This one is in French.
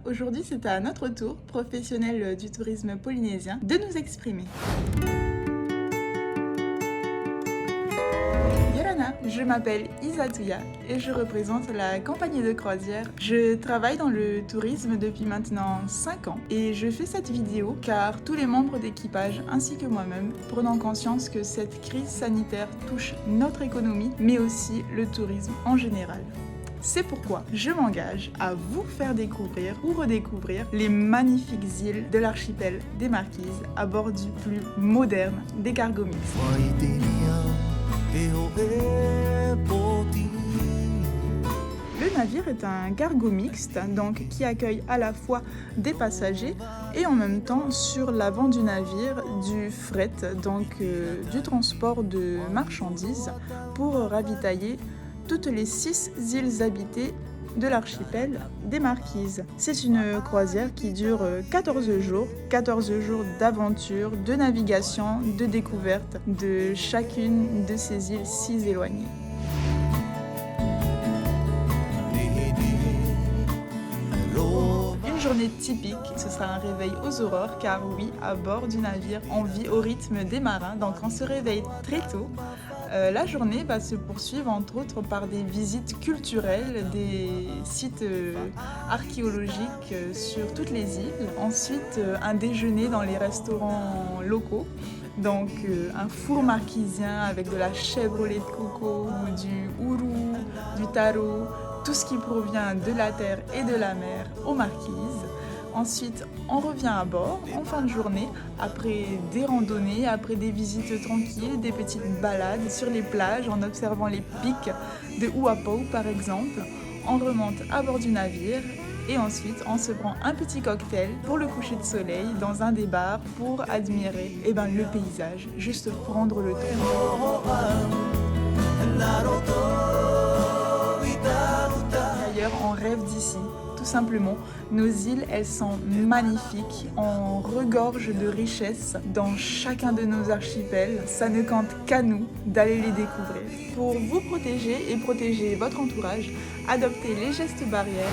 Aujourd'hui, c'est à notre tour, professionnels du tourisme polynésien, de nous exprimer. Yorana, je m'appelle Isatuya et je représente la compagnie de croisière. Je travaille dans le tourisme depuis maintenant 5 ans et je fais cette vidéo car tous les membres d'équipage ainsi que moi-même prenons conscience que cette crise sanitaire touche notre économie mais aussi le tourisme en général. C'est pourquoi je m'engage à vous faire découvrir ou redécouvrir les magnifiques îles de l'archipel des Marquises à bord du plus moderne des cargos mixtes. Le navire est un cargo mixte, donc qui accueille à la fois des passagers et en même temps sur l'avant du navire du fret, donc du transport de marchandises pour ravitailler toutes les 6 îles habitées de l'archipel des Marquises. C'est une croisière qui dure 14 jours d'aventure, de navigation, de découverte de chacune de ces îles si éloignées. Une journée typique, ce sera un réveil aux aurores, car oui, à bord du navire, on vit au rythme des marins, donc on se réveille très tôt. La journée va se poursuivre entre autres par des visites culturelles, des sites archéologiques sur toutes les îles. Ensuite, un déjeuner dans les restaurants locaux. Donc un four marquisien avec de la chèvre au lait de coco, du ourou, du taro, tout ce qui provient de la terre et de la mer aux Marquises. Ensuite, on revient à bord en fin de journée, après des randonnées, après des visites tranquilles, des petites balades sur les plages en observant les pics de Huapou par exemple. On remonte à bord du navire et ensuite on se prend un petit cocktail pour le coucher de soleil dans un des bars pour admirer le paysage, juste prendre le temps. D'ailleurs, on rêve d'ici. Tout simplement, nos îles, elles sont magnifiques, on regorge de richesses dans chacun de nos archipels. Ça ne compte qu'à nous d'aller les découvrir. Pour vous protéger et protéger votre entourage, adoptez les gestes barrières.